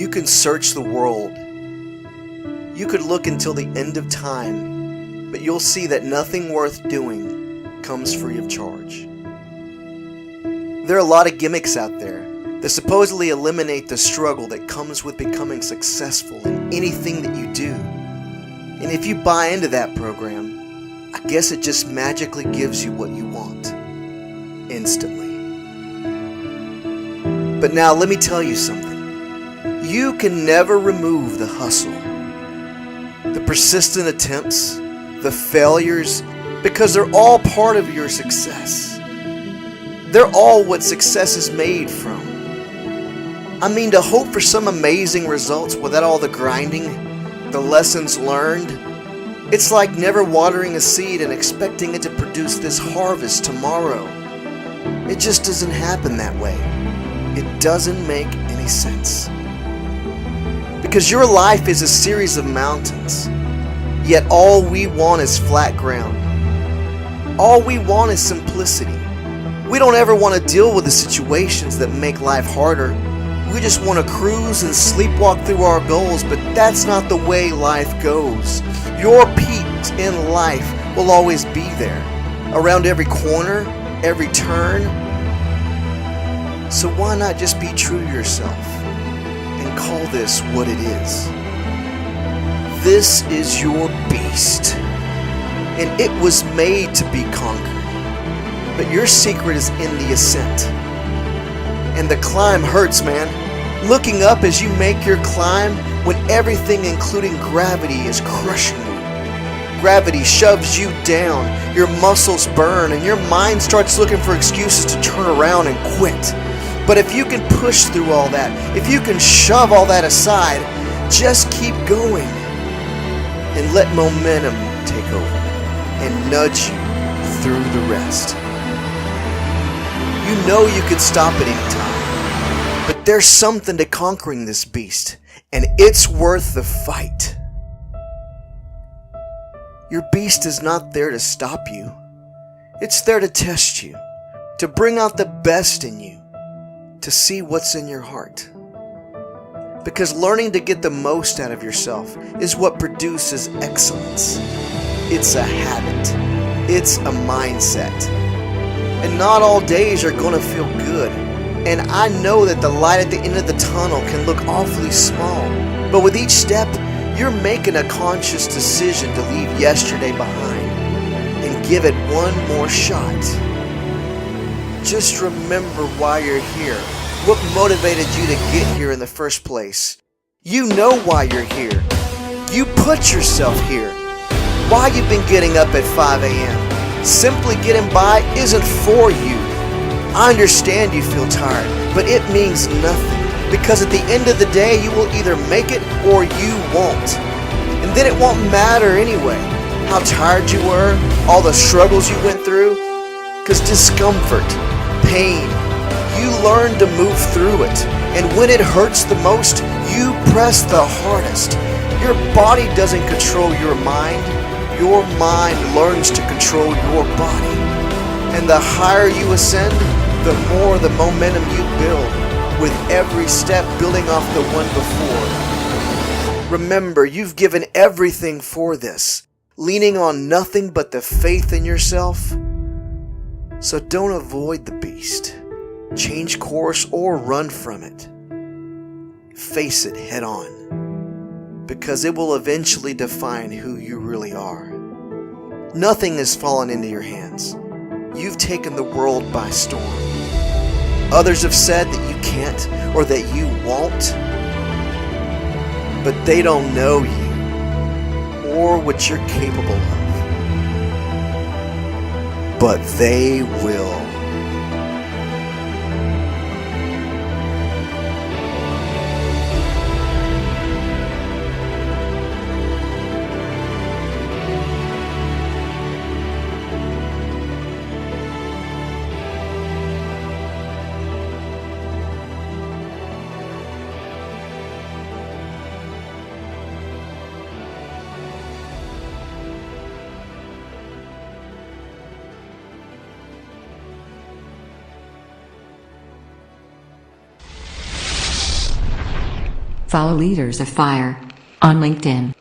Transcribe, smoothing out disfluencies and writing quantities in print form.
You can search the world. You could look until the end of time, but you'll see that nothing worth doing comes free of charge. There are a lot of gimmicks out there that supposedly eliminate the struggle that comes with becoming successful in anything that you do. And if you buy into that program, I guess it just magically gives you what you want, instantly. But now let me tell you something. You can never remove the hustle, the persistent attempts, the failures, because they're all part of your success. They're all what success is made from. I mean, to hope for some amazing results without all the grinding, the lessons learned, it's like never watering a seed and expecting it to produce this harvest tomorrow. It just doesn't happen that way. It doesn't make any sense. Because your life is a series of mountains, yet all we want is flat ground. All we want is simplicity. We don't ever want to deal with the situations that make life harder. We just want to cruise and sleepwalk through our goals, but that's not the way life goes. Your peaks in life will always be there, around every corner, every turn. So why not just be true to yourself and call this what it is? This is your beast, and it was made to be conquered. But your secret is in the ascent. And the climb hurts, man. Looking up as you make your climb when everything, including gravity, is crushing you. Gravity shoves you down, your muscles burn, and your mind starts looking for excuses to turn around and quit. But if you can push through all that, if you can shove all that aside, just keep going and let momentum take over and nudge you through the rest. You know you could stop at any time, but there's something to conquering this beast, and it's worth the fight. Your beast is not there to stop you. It's there to test you, to bring out the best in you, to see what's in your heart. Because learning to get the most out of yourself is what produces excellence. It's a habit. It's a mindset. And not all days are going to feel good. And I know that the light at the end of the tunnel can look awfully small. But with each step, you're making a conscious decision to leave yesterday behind and give it one more shot. Just remember why you're here. What motivated you to get here in the first place? You know why you're here. You put yourself here. Why you've been getting up at 5 a.m. Simply getting by isn't for you. I understand you feel tired, but it means nothing. Because at the end of the day, you will either make it or you won't. And then it won't matter anyway how tired you were, all the struggles you went through. Because discomfort, pain, you learn to move through it. And when it hurts the most, you press the hardest. Your body doesn't control your mind. Your mind learns to control your body. And the higher you ascend, the more the momentum you build, with every step building off the one before. Remember, you've given everything for this, leaning on nothing but the faith in yourself. So don't avoid the beast. Change course or run from it. Face it head on, because it will eventually define who you really are. Nothing has fallen into your hands. You've taken the world by storm. Others have said that you can't or that you won't, but they don't know you or what you're capable of. But they will. Follow Leaders of Fire on LinkedIn.